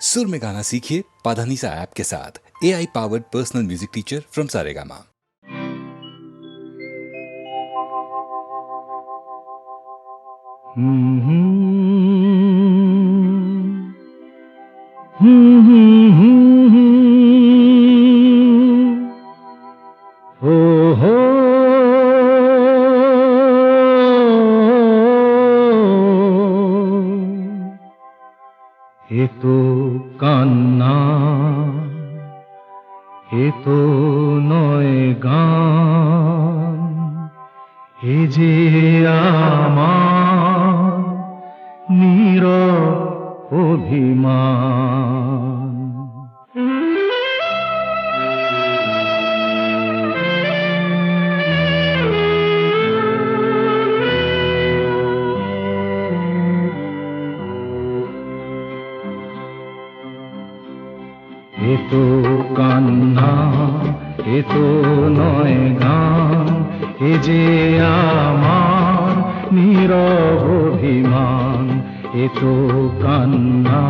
सुर में गाना सीखिए पाधानीसा ऐप के साथ। AI powered personal music teacher from Saregama. এ তো কান্না, এ তো নয় গান, এ যে আমার নীরব অভিমান। এ তো কান্না, এ তো নয় গান, এ যে আমার নীরব অভিমান। এ তো কান্না,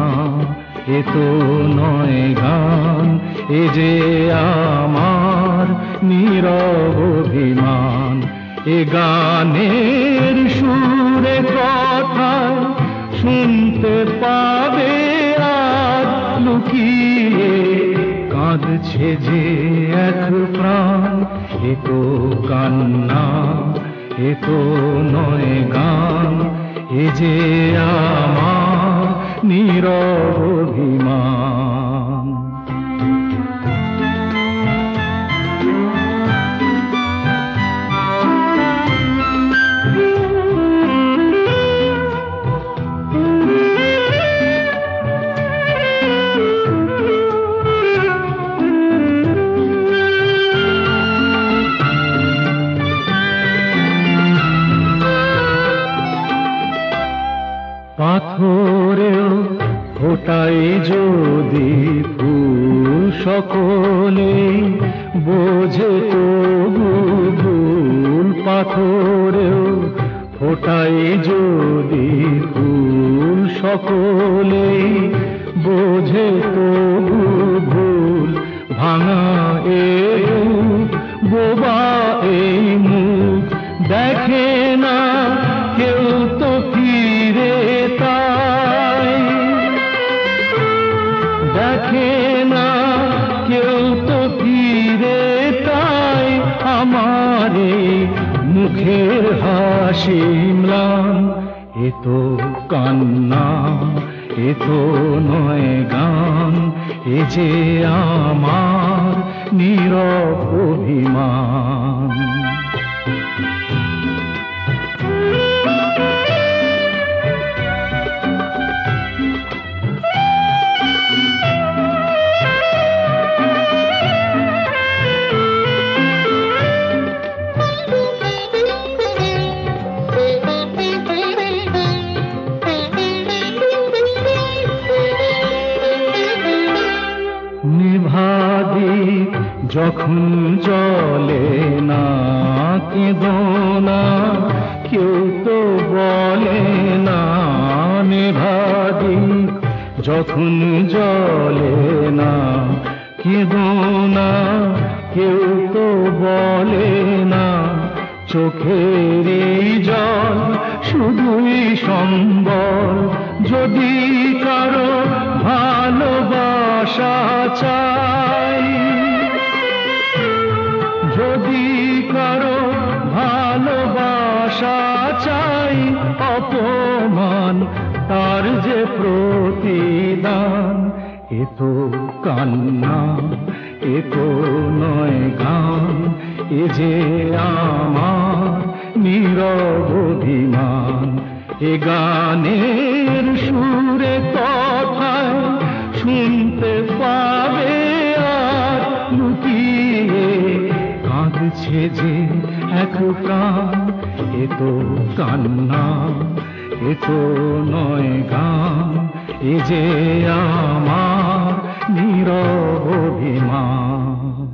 এ তো নয় গান, এ যে আমার নীরব অভিমান। এ গানের সুরে কথা শুনতে পাবে আর লুকিয়ে কাঁদছে যে এক প্রাণ। এ তো কান্না, এ তো নয় গান, এ যে আমার নীরব অভিমান। পাথরেও ফোটাই যদি ফুল, সকলে বোঝে তবু ভুল। পাথরেও ফোটাই যদি ফুল, সকলে বোঝে তবু ভুল। ভাঙা এ রূপ, বোবা এই মুখ, দেখে না কেউ তো ফিরে তাই। দেখে না কেউ তো ফিরে তাই। আমার এই মুখের হাসি ম্লান। এ তো কান্না, এ তো নয় গান, এ যে আমার নীরব অভিমান। নিভাদীপ যখন জ্বলে না, কেঁদো না, কেউ তো বলে না। নিভাদীপ যখন জ্বলে না, কেঁদো না, কেউ তো বলে না। চোখেরই জল শুধুই সম্বল, যদি কারো ভালোবাসা চাই। যদি কারো ভালোবাসা চাই, অপমান তার যে প্রতিদান। এ তো কান্না, এ তো নয় গান, এ যে আমার নীরব অভিমান। এ গানের সুরে কথায় শুনতে পাবে আর লুকিয়ে কাঁদছে যে এক প্রাণ। এ তো কান্না, এ তো নয় গান, এ যে আমার নীরব অভিমান।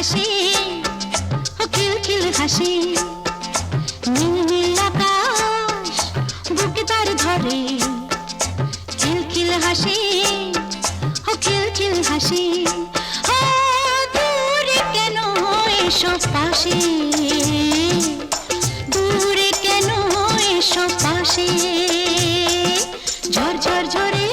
হাসি, ও খিলখিল হাসি, নীল নীল আকাশ বুকে তার ধরে, খিলখিল হাসি, ও খিলখিল হাসি, ও দূরে কেন এসো পাশে, দূরে কেন এসো পাশে, ঝড় ঝড় ঝরে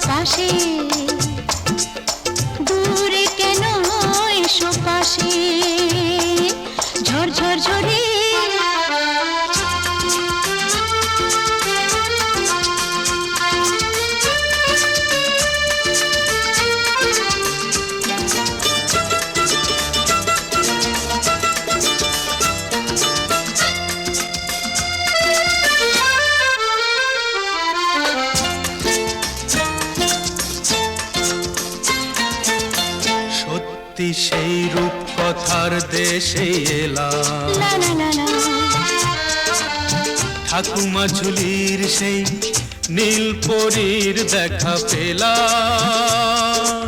পাশে, দূরে কেন এসো পাশে, ঝড় ঝড় ঝরে সেই রূপ কথার দেশে এলাম, লা লা লা লা, ঠাকুমা ঝুলির সেই নীল পরীর দেখা পেলাম,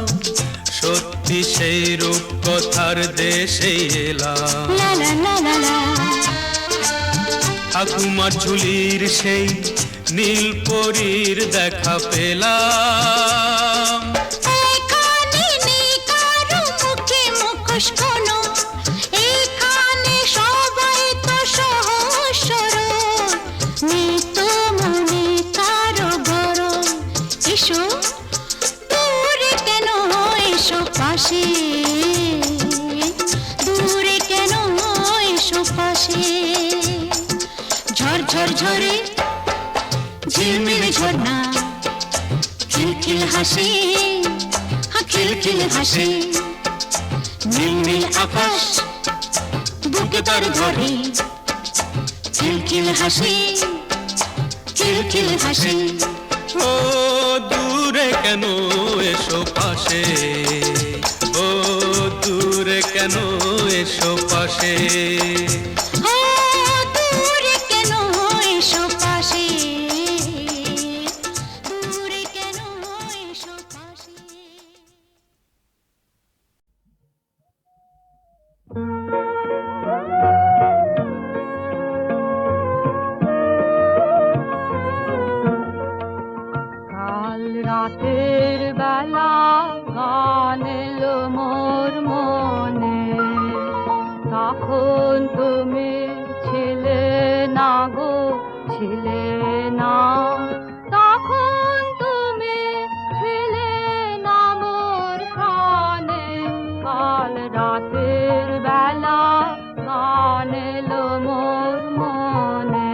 সত্যি সেই রূপ কথার দেশে এলাম, লা লা লা লা লা, ঠাকুমা ঝুলির সেই নীল পরীর দেখা পেলাম, এখানে সবাই তো সহজ সরল, নিত মনে কারো গরম, এসো দূরে কেন এসো পাশে, দূরে কেন এসো পাশে, ঝড় ঝড় ঝরে ঝিলমিল ঝর্ণা, খিলখিল হাসি, খিলখিল হাসি, নীল নীল আকাশ বুকে তার ধরে, খিলখিল হাসি, খিলখিল হাসি, ও দূরে কেন এসো পাশে, ও দূরে কেন এসো পাশে, ও দূরে কেন এসো পাশে, দূরে কেন এসো পাশে। কাল রাতের বেলা গান এলো মোর মনে, তখন তুমি ছিলে না গো, ছিলে না, তখন তুমি ছিলে না মোর প্রাণে, কাল রাতের বেলা গান এলো মোর মনে।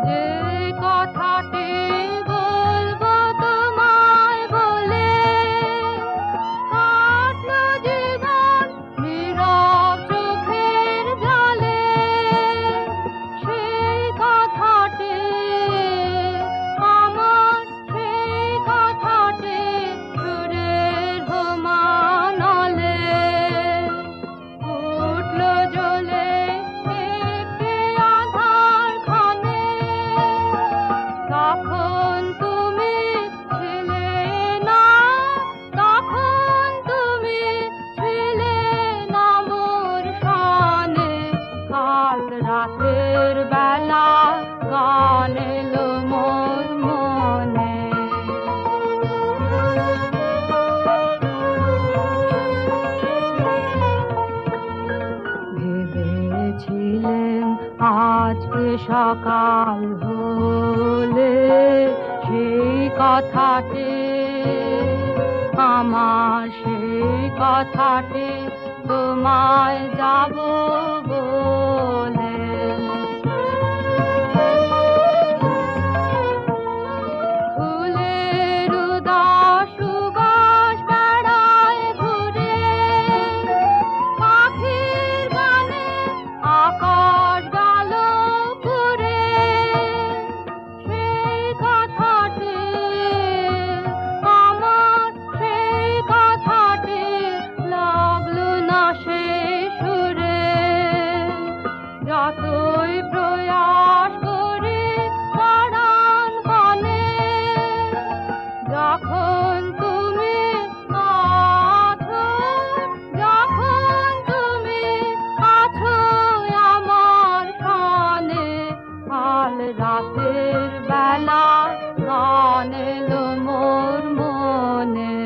যে কথাটি বলবো তোমায় বলে, কাটলো জীবন নীরব চোখের জলে, সেই কথাটি আমার, সেই কথাটি সুরের হোমানলে উঠলো জ্বলে একটি আধার খানে, তখন তুমি ছিলে না, তখন তুমি ছিলে না মোর সনে, কাল রাতের বেলা গান এলো মোর মনে। ভেবেছিলেন আজকে সকাল হলে সেই কথাটি আমার সেই কথাটি তোমায় যাব বলে। ফুলের উদাস সুবাস বেড়ায় ঘুরে, পাখির গানে আকাশ গেল পুরে। সেই কথাটি আমার, সেই কথাটি লাগলো না সে সুরে। যতই প্রয়াস করি পরাণ পানে, যখন তুমি আছো, যখন তুমি আছো আমার সনে, কাল রাতের বেলা গান এলো মোর মনে।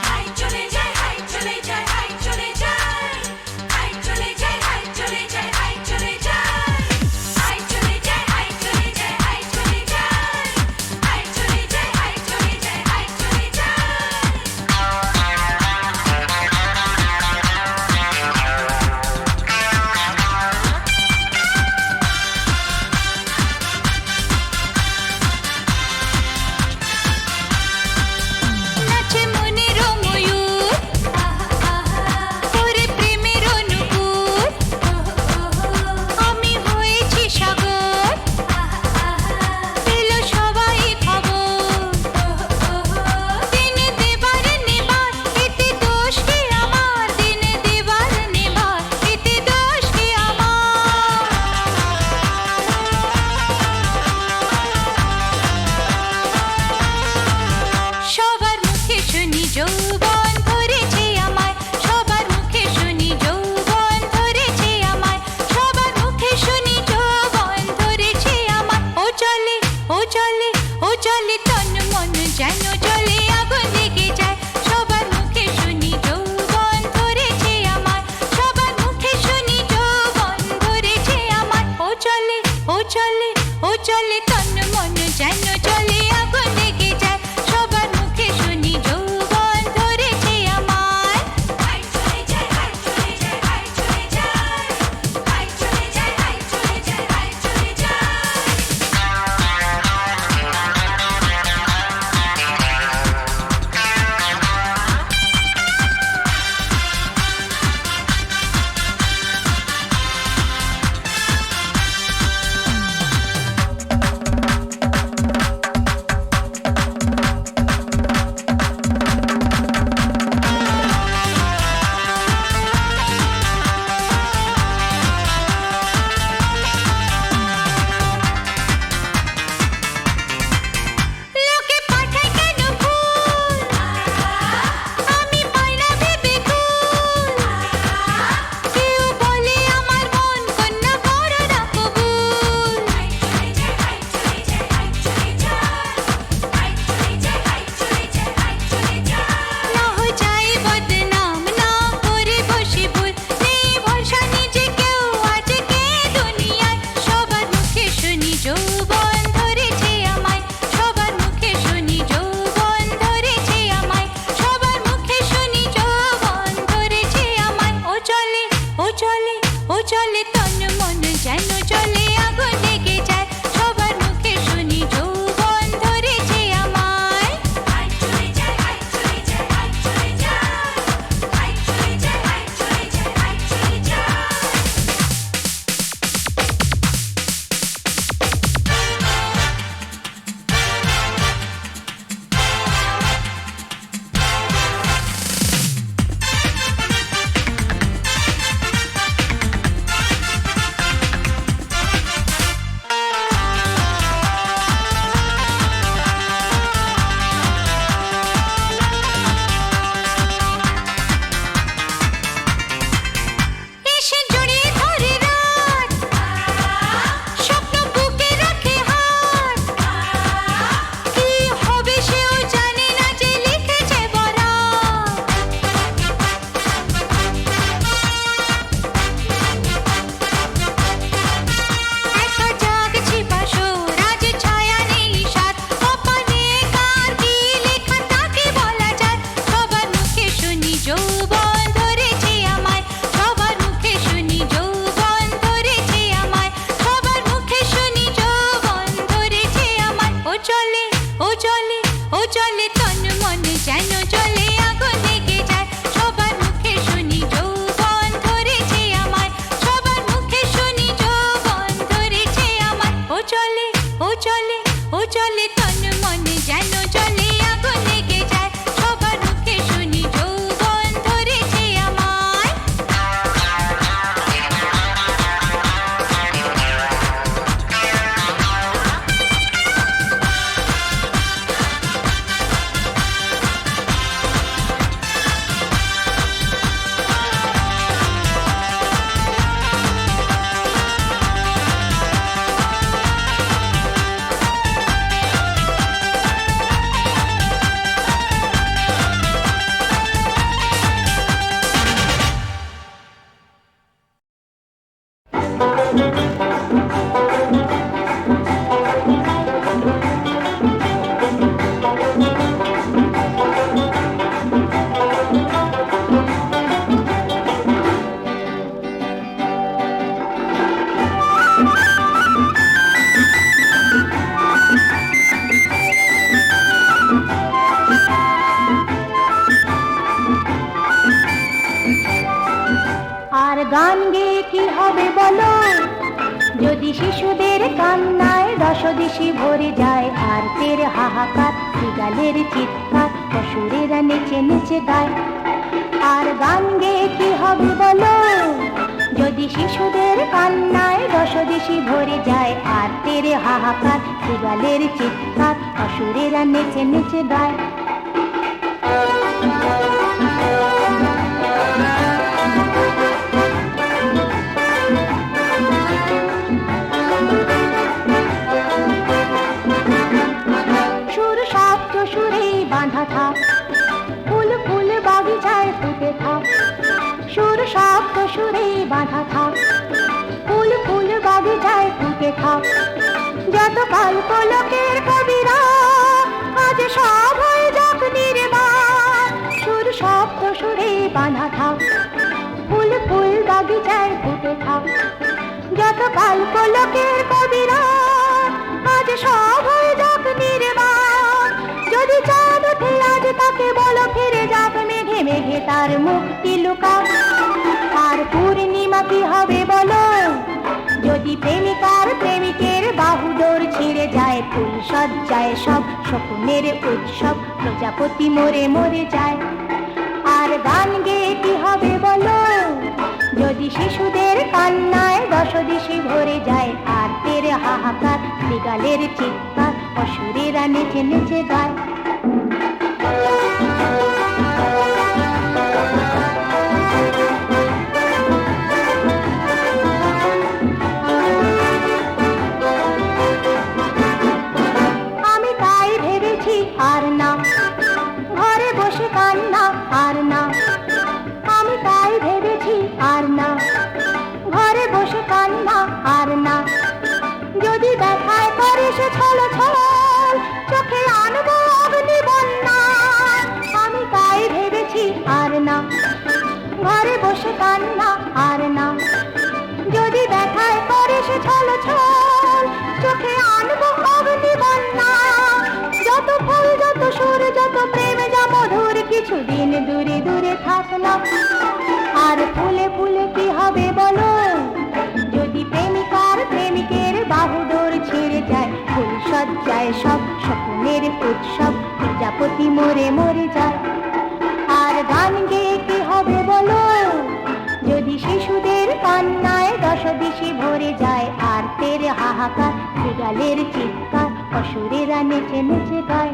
হাই চলে যায়, হাই চলে যায়, হাই চলে যায়, হাই চলে যায়, হাই চলে যায়, হাই চলে যায়, হাই চলে যায়, হাই চলে যায়, হাই চলে যায়, হাই চলে যায়, হাই চলে যায়, হাই চলে নাচে মনের ময়ূর, ওরে প্রেমের অনুকূল, আমি হয়েছি সাগর, পেল সবাই খবর। দিনে দেবার নেবার এতে দোষ কি আমার, দিনে দেবার নেবার এতে দোষ কি আমার। সবার মুখে শুনি যৌবন ধরেছে আমায়, সবার মুখে শুনি যৌবন ধরেছে আমায়, সবার মুখে শুনি যৌবন ধরেছে আমায়। ও চলে, ও চলে, ও চলে তন মন যেন চলে আগুন লেগে যায়। সবার মুখে শুনি যৌবন ধরেছে আমায়, সবার মুখে শুনি যৌবন ধরেছে আমায়। ও চলে, ও চলে, ও চলে তন মন যেন চলে আগুন লেগে যায়। সবার মুখে শুনি যৌবন ধরেছে আমায়। হাই চলে যায়, হাই চলে যায়, হাই চলে যায়, হাই চলে যায়, হাই চলে যায়, হাই চলে যায়। যেন জলে আগুন লেগে যায় সবার মুখে শুনি যৌবন ধরেছে আমায় সবার মুখে শুনি যৌবন ধরেছে আমায় ও চলে ও চলে ও চলে তন মনে যেন জলে আগুন লেগে যায় সবার মুখে শুনি যৌবন ধরেছে আমায় আর গান গেয়ে কি হবে বলো যদি শিশুদের কান্নায় রসদিশি ভরে যায় আর তের হাহাকার বিড়ালের চিৎকার পশুরেরা নেচে নেচে গায় আর গান গেয়ে কি হবে বলো যদি শিশুদের কান্নায় রসদিশি ভরে যায় আর তের হাহাকার বিড়ালের চিৎকার পশুরেরা নেচে নেচে গায় সুর শব্দ সুরে বাঁধা থাক ফুল ফুল বাগিচায় ফুটে থাক সুর শব্দ সুরে বাঁধা থাক ফুল ফুল বাগিচায় ফুটে থাক যত কল্পলোকের কবিরা আজ সব হয়ে যাক নির্বাণ সুর শব্দ সুরে বাঁধা থাক ফুল ফুল বাগিচায় ফুটে থাক যত কল্পলোকের কবিরা আজ সব হয়ে যাক নির্বাণ যদি চাঁদ ওঠে আজ তাকে বলো ফিরে যাক মেঘে মেঘে তার মুক্তি লুকা আর পূর্ণিমা কি হবে বলো যদি প্রেমিকার প্রেমিকের বাহুডোর ছিঁড়ে যায় ফুল সজ্জায় সব শকুনের উৎসব প্রজাপতি মরে মরে যায় আর গান গেয়ে কি হবে বলো যদি শিশুদের কান্নায় রসদিশি ভরে যায় আর তেরে হাহাকার বিড়ালের চিৎকার অসুরেরা নেচে নেচে গায় আমি তাই ভেবেছি আর না ঘরে বসে কান্না আর না আমি তাই ভেবেছি আর না ঘরে বসে কান্না আর না যদি দেখায় করে সে ছল ছল চোখে আনবো অগ্নি বন্যা আমি তাই ভেবেছি আর না ঘরে বসে কান্না আর না যদি দেখায় করে সে ছল ছল চোখে আনবো অগ্নি বন্যা যত ফুল যত সুর যত প্রেম যা মধুর কিছুদিন দূরে দূরে থাক না আর ফুলে ফুলে কি হবে বলো যদি প্রেমিকার প্রেমিকের বাহুডোর ছিঁড়ে যায় ফুল সজ্জায় সব শকুনের উৎসব প্রজাপতি মরে মরে যায় আর গান গেয়ে কি হবে বলো যদি শিশুদের কান্নায় রসদিশি ভরে যায় আর তের হাহাকার বিড়ালের চিৎকার অসুরেরা নেচে নেচে গায়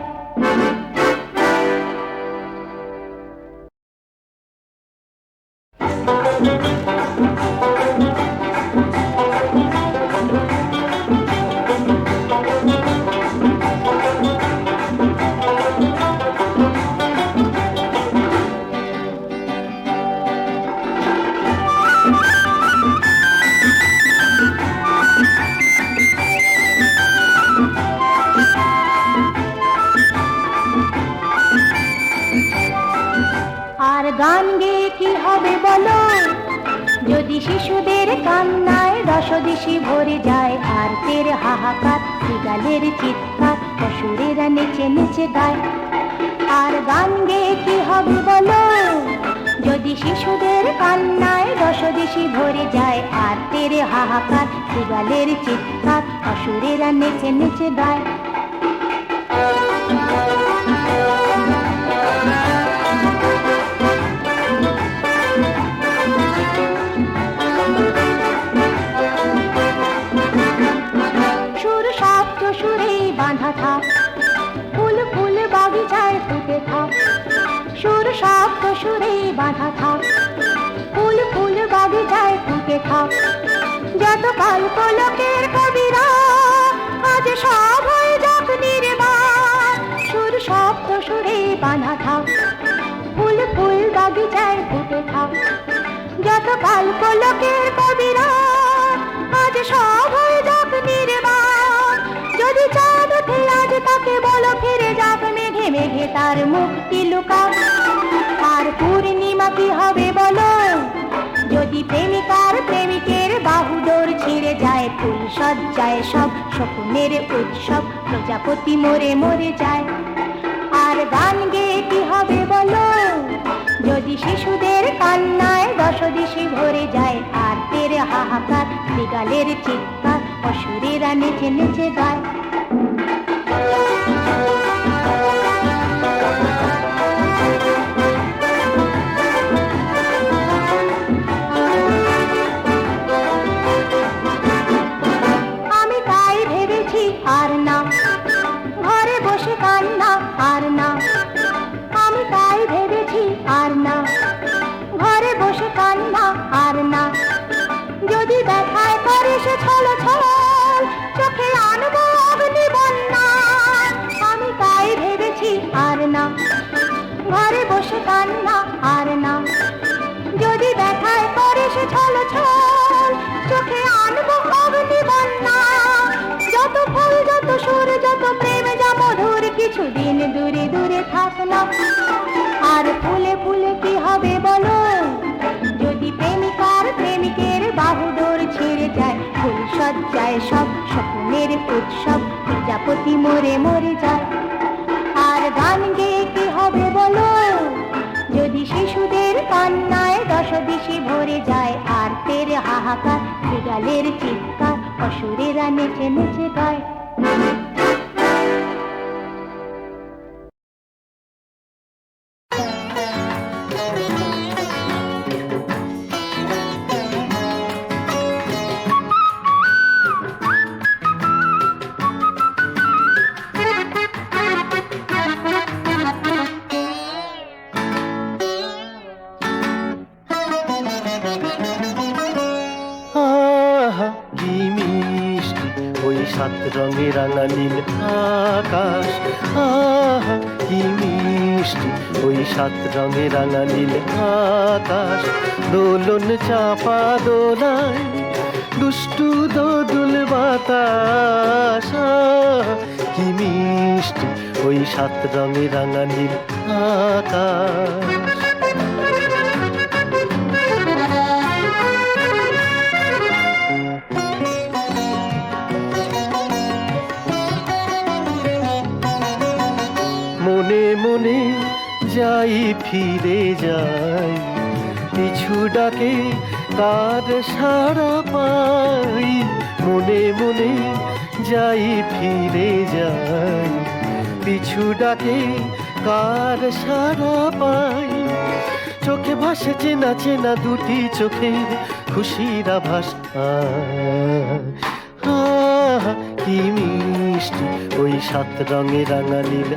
আর গান গেয়ে কি হবে বলো যদি শিশুদের কান্নায় রসদিশি ভরে যায় আর তের হাহাকার বিড়ালের চিৎকার অসুরেরা নেচে নেচে গায় আর গান গেয়ে কি হবে বলো, যদি শিশুদের কান্নায় দশদিশি ভরে যায়, আর তেরে হাহাকার শিগালের চিৎকার অসুরেরা নেচে নেচে গায়। সুর শব্দ সুরে বাঁধা থাক, ফুল ফুল বাগিচায় ফুটে থাক। সুর শব্দ সুরে বাঁধা থাক, ফুল ফুল বাগিচায় ফুটে থাক। যত কল্পলোকের কবিরা আজ সব হয়ে যাক নির্বাণ। সুর শব্দ সুরে বাঁধা থাক, ফুল ফুল বাগিচায় ফুটে থাক। যত কল্পলোকের কবিরা আজ সব হয়ে যাক নির্বাণ। যদি চাঁদ ওঠে আজ তাকে বলো ফিরে যাক, মেঘে মেঘে তার মুক্তি লুকাক। আর পূর্ণিমা কি হবে বলো, যদি প্রেমিকার প্রেমিকের বাহুডোর ছিঁড়ে যায়। ফুল সজ্জায় সব শকুনের উৎসব, প্রজাপতি মরে মরে যায়। আর গান গেয়ে কি হবে বলো, যদি শিশুদের কান্নায় দশদিশি ভরে যায়। আর তেরে হাহাকার বিগালের চিৎকার অসুরেরা নেচে নেচে গায়। আমি তাই ভেবেছি আর না, ঘরে বসে কান্না আর না। আমি তাই ভেবেছি আর না, ঘরে বসে কান্না আর না। যদি দেখায় করে সে ছল ছল, চোখে আনবো অগ্নি বন্যা। আমি তাই ভেবেছি আর না, ঘরে বসে কান্না আর না। যদি দেখায় করে সে ছল ছল, চোখে আনবো অগ্নি বন্যা। যত ফুল যত সুর যত প্রেম যা মধুর, কিছুদিন দূরে দূরে থাক না। আর ফুলে ফুলে কি হবে বলো, যদি প্রেমিকার প্রেমিকের বাহুডোর ছিঁড়ে যায়। ফুল সজ্জায় সব শকুনের উৎসব, প্রজাপতি মরে মরে যায়। আর গান গেয়ে কি হবে বলো, যদি শিশুদের কান্নায় দশদিশি ভরে যায়। আর তেরে হাহাকার বিড়ালের চিৎকার অসুরেরা নেচে নেচে গায়। সাত রঙে রাঙা নীল আকাশ। আহা কি মিষ্টি ওই সাত রঙে রাঙা নীল আকাশ। দোলন চাপা দোলায় দুষ্টু দোদুল বাতাস। আহা কি মিষ্টি ওই সাত রঙে রাঙা নীল আকাশ। মনে মনে যাই ফিরে যাই, পিছু ডাকে কার সাড়া পাই। মনে মনে যাই ফিরে যাই, পিছু ডাকে কার সাড়া পাই। চোখে ভাসে চেনা চেনা দুটি চোখের খুশির আভাস। কি মিষ্টি ওই সাত রঙে রাঙা নীল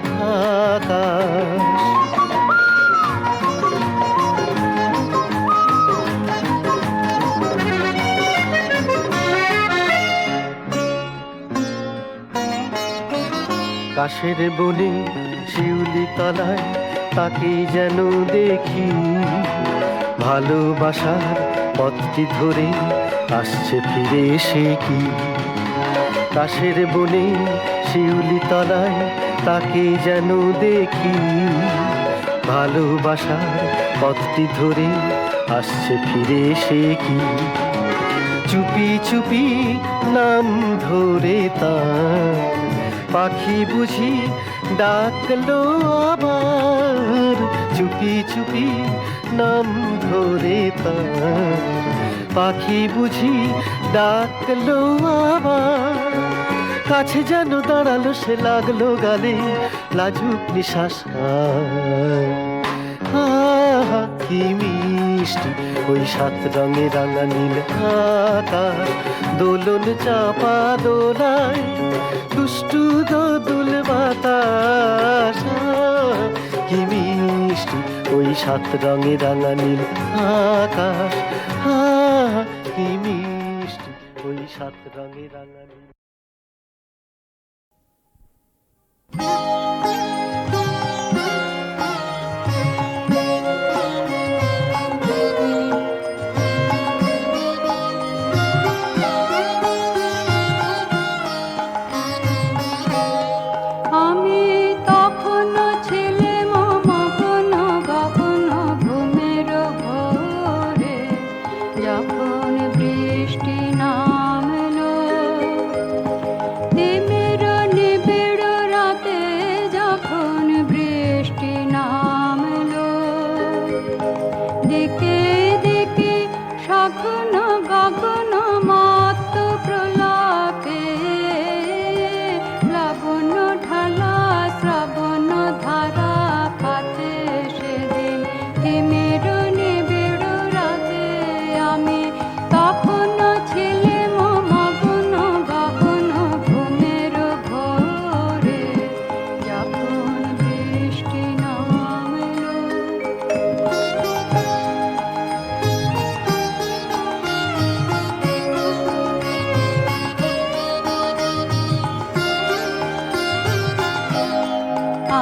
আকাশ। কাশের বনে শিউলি তলায় তাকে যেন দেখি, ভালোবাসার পথটি ধরে আসছে ফিরে সে কি। কাশের বনে শিউলি তলায় তাকে যেন দেখি, ভালোবাসার পথটি ধরে আসছে ফিরে সে কি। চুপি চুপি নাম ধরে তার পাখি বুঝি ডাকলো আবার চুপি চুপি নাম ধরে তার। পাখি বুঝি ডাকলো আবার, কাছে যেন দাঁড়ালো সে, লাগলো গালে লাজুক নিঃশ্বাস। কি মিষ্টি ওই 7 রঙে রাঙা নীল আকাশ, দোলন চাপা দোলায় দুষ্টু দোদুল বাতাস। কি মিষ্টি ওই 7 রঙে রাঙা নীল আকাশ, কি মিষ্টি ওই 7 রঙে রাঙা নীল। আমি তখনো ছিলে মগ্ন গগন ঘুমের ঘোরে, যখন বৃষ্টি নামলো দিনের নিবিড় রাতে, যখন বৃষ্টি নামলো দিকে দিকে সঘন গগন মত্ত প্রলাপে, লাবণ্য ঢালা শ্রাবণ ধারা পাতে সেদিন তিমির নিবিড় রাতে। আমি তখনো ছিলাম মগ্ন গগন ঘুমের ঘোরে, যখন বৃষ্টি নামলো।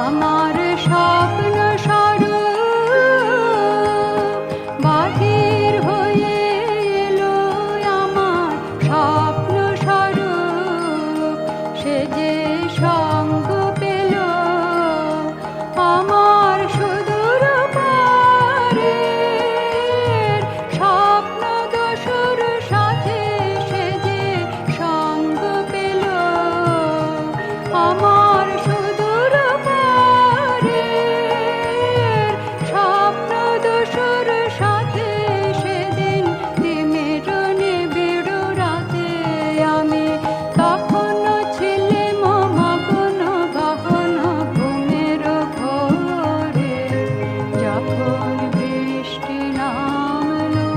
আমার স্বপ্ন স্বরূপ বাহির হয়ে এলো, আমার স্বপ্ন স্বরূপ সে যে সঙ্গ পেল, আমার সুদূর পারের স্বপ্ন দোসর সাথে সে যে সঙ্গ পেল, আমার সুদূর পারের স্বপ্ন দোসর সাথে সেদিন তিমির নিবিড় রাতে। আমি তখনো ছিলাম মগ্ন গগন ঘুমের ঘোরে, যখন বৃষ্টি নামলো।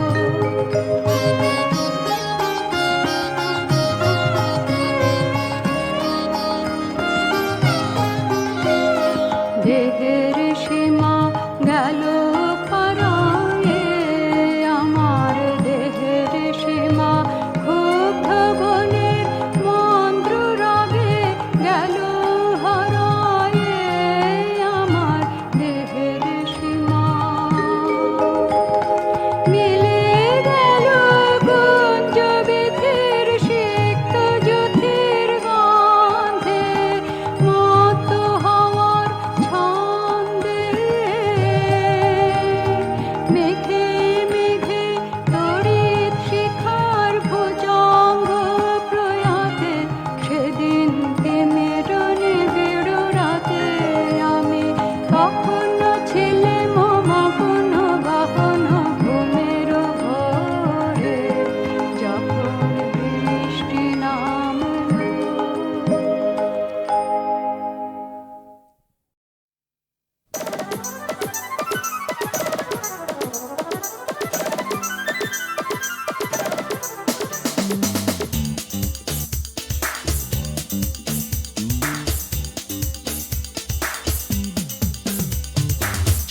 দেহের সীমা গেল পারায়ে, আমার দেহের সীমা ক্ষুব্ধ বনের মন্ত্র রাগে গেল হারায়ে, আমার দেহের সীমা মিলে গেল গুঞ্জ বিথির সিক্ত জ্যোতির গন্ধে, মত হওয়ার ছন্দে। মেঘে মেঘে তড়িৎ শিখার ভুজঙ্গ প্রয়াতে, সেদিন তিমির নিবিড় রাতে। আমি তখনো ছিলাম মগ্ন গগন ঘুমের ঘোরে, যখন বৃষ্টি নামলো।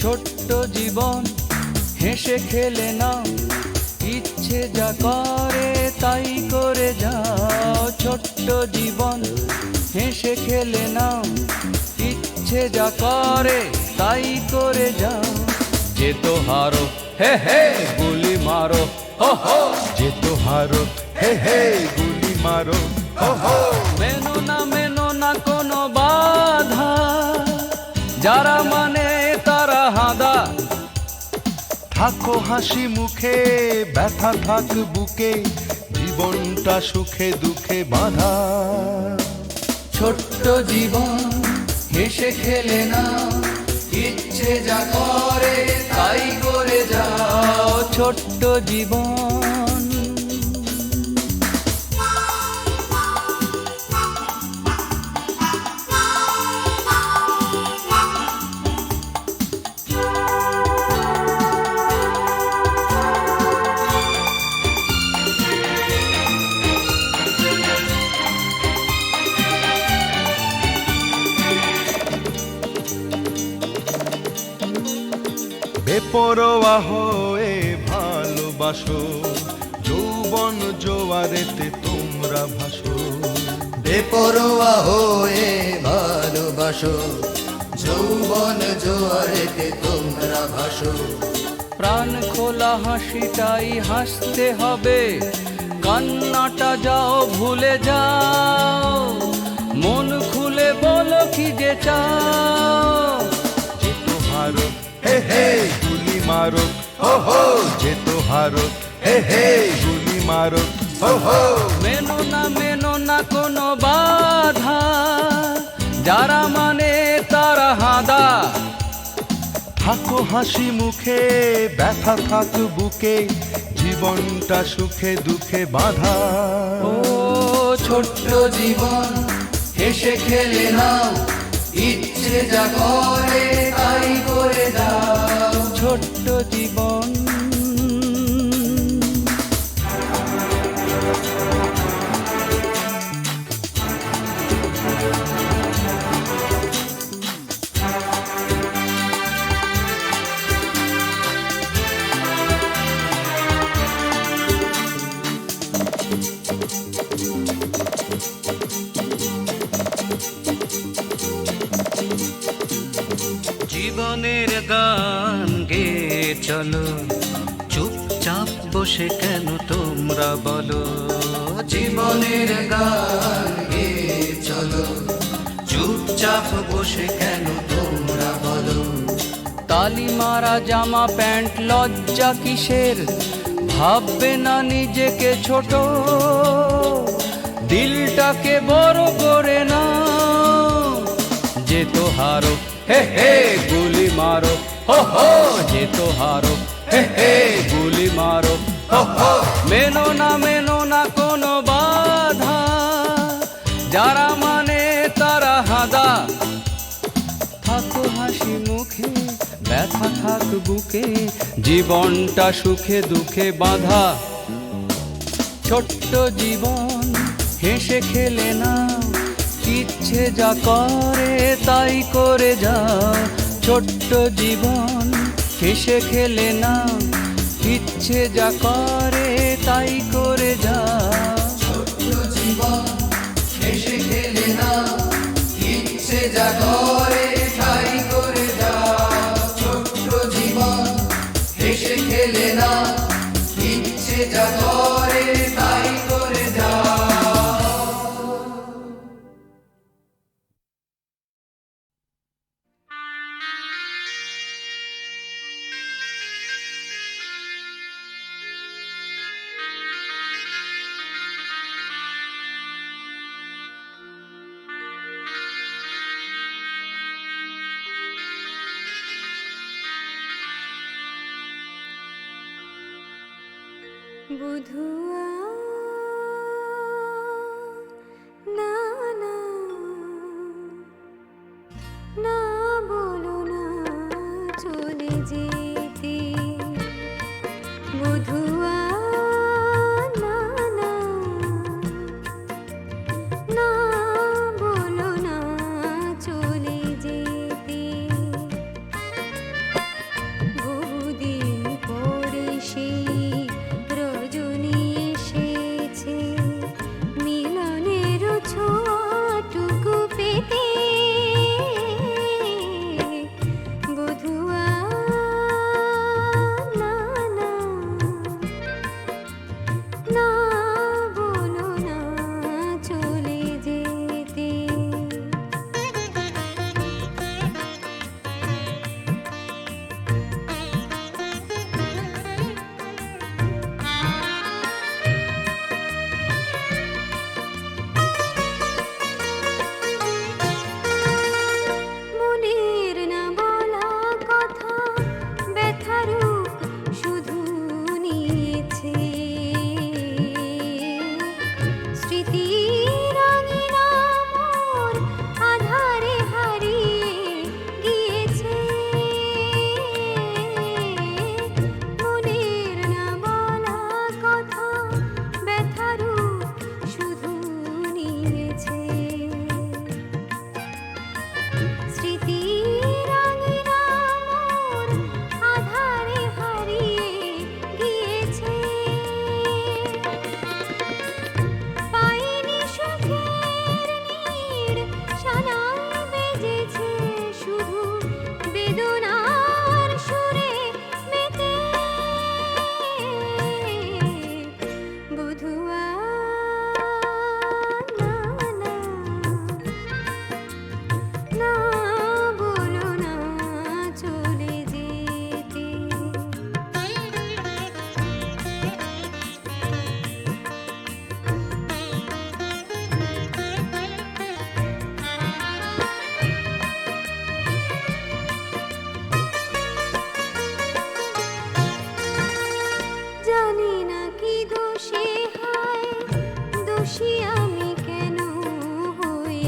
ছোট্ট জীবন হেসে খেলে নাও, ইচ্ছে যা করে তাই করে যাও। ছোট্ট জীবন হেসে খেলে নাও, ইচ্ছে যা করে তাই করে যাও। যে তো হারো হে হে গুলি মারো, হো হো যে তো হারো হে হে গুলি মারো, হো হো মেনো না কোনো বাধা, যারা মানে তারা হাঁদা। থাকো হাসি মুখে, ব্যথা থাক বুকে, জীবনটা সুখে দুঃখে বাঁধা। ছোট্ট জীবন হেসে খেলে না, ইচ্ছে যা করে তাই করে যাও ছোট্ট জীবন। বেপরোয়া হয়ে ভালোবাসো, যৌবন জোয়ারেতে তোমরা ভাসো। বেপরোয়া হয়ে ভালোবাসো, যৌবন জোয়ারেতে তোমরা ভাসো। প্রাণ খোলা হাসিটাই হাসতে হবে, কান্নাটা যাও ভুলে যাও, মন খুলে বলো কি যে চাও। যে তো হারো হে হে গুলি মারো, হো হো যে তো হারো হে হে গুলি মারো, হো হো। মেনো না কোনো বাধা, যারা মানে তারা হাদা। থাকো হাসি মুখে, ব্যথা থাক বুকে, জীবনটা সুখে দুঃখে বাঁধা। ও ছোট্ট জীবন, হেসে খেলে নাও, ইচ্ছে যা করে তাই করে দাও ছোট্ট জীবন। জীবনের গান গে চলো, চুপচাপ বসে কেন তোমরা বলো। জীবনের গান গে চলো, চুপচাপ বসে কেন তোমরা বলো। তালি মারা জামা প্যান্ট লজ্জা কিসের, ভাববে না নিজেকে ছোট, দিলটাকে বড় করে না। যে তো হারো হে হে গুলি মারো, হো হো যে তো হারো হে হে গুলি মারো, হো হো। মেনো না কোনো বাধা, যারা মানে তারা হাদা। থাকো হাসি মুখে, ব্যথা থাক বুকে, জীবনটা সুখে দুঃখে বাঁধা। ছোট্ট জীবন, হেসে খেলে না, ইচ্ছে যা করে তাই করে যাও ছোট্ট জীবন। হেসে খেলে না, ইচ্ছে যা করে তাই করে যাও ছোট্ট জীবন। হেসে খেলে না, ইচ্ছে যা করে তাই করে যাও ছোট্ট জীবন। হেসে খেলে না, ইচ্ছে যা করে তাই করে যাও। বুধুয়া না না না বলো না চলে যেতে। বুধুয়া না না না বলো না চলে যেতে। বহুদিন পরে সেই রজনী এসেছে, মিলনের ছোঁয়াটুকু পেতে। বধুয়া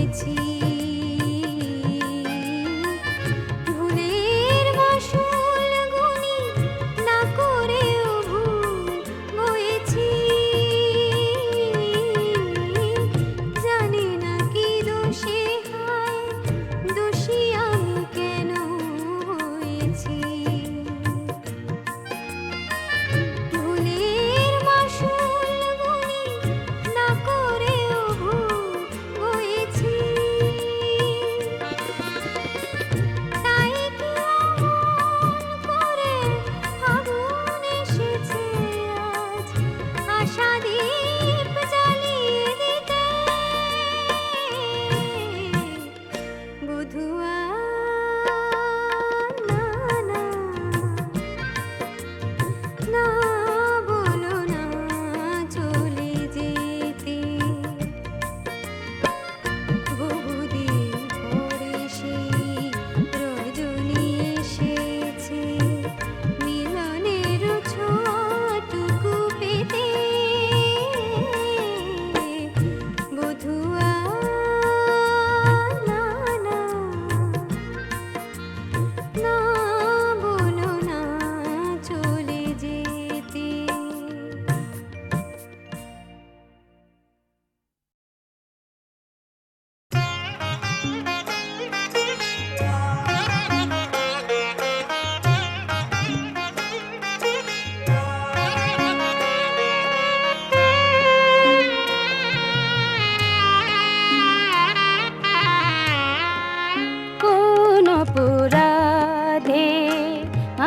হয়েছি। ভুলের মাসুল গুনি না করেও ভুল বয়েছি। জানি না কি দোষে হয়, দোষী আমি কেন হয়েছি। ভুলের মাসুল গুনি না করেও ভুল বয়েছি। তাই কি অমন করে ফাগুন এসেছে আজ, আশা দীপ জ্বালিয়ে দিতে। বধুয়া না না না বলো না চলে যেতে। বহুদিন পরে সেই রজনী এসেছে, মিলনের ছোটটুকু পেতে। বধুয়া না না না বলো না চলে যেতে। কোন অপরাধে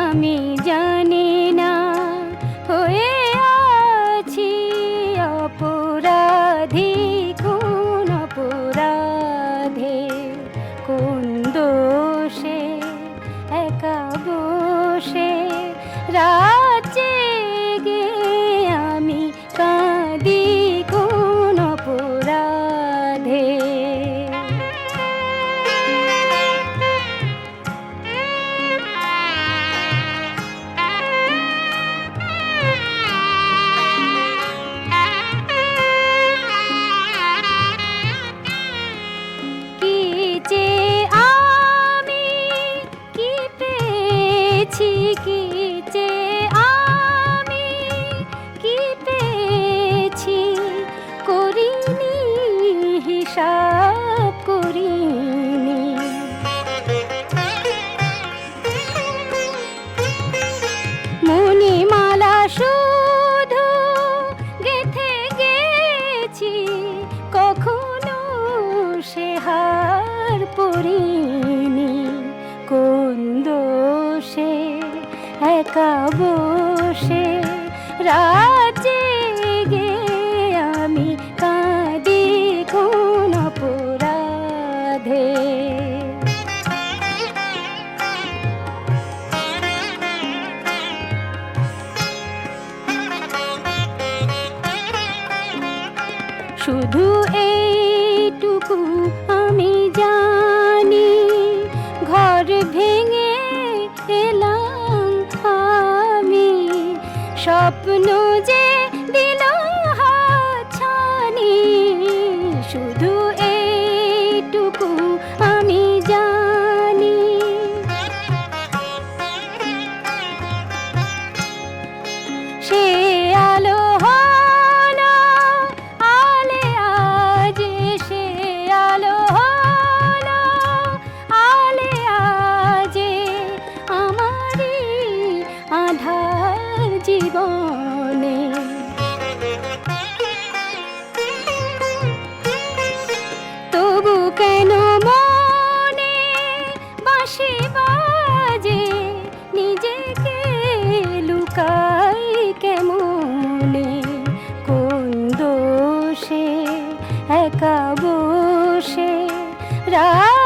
আমি জানি না হয়ে আছি অপরাধী। কোন অপরাধে কোন দোষে একা বসে রাত জেগে আমি কাঁদি। কোন অপরাধে কি চেয়ে আমি কি পেয়েছি, কি চেয়ে আমি কি পেয়েছি, করিনি হিসাব করিনি। মণিমালা শুধু গেথে গেছি, কখনো সে হার পরিনি। কোন দোষে একা বসে রাত জেগে আমি কাঁদি। কোন অপরাধে শুধু এইটুকু আমি জানি, ঘর ভেঙে এলাম আমি, স্বপ্ন যে দিল হাতছানি। শুধু এইটুকু আমি জানি, সে আলো হলো আলে আজ, সে আলো হলো আলে আজ আমারই আধার জীবনে। তবু কেন মনে বাঁশি বাজে, নিজেকে লুকাই কেমনে। কোন দোষে একা বসে রাত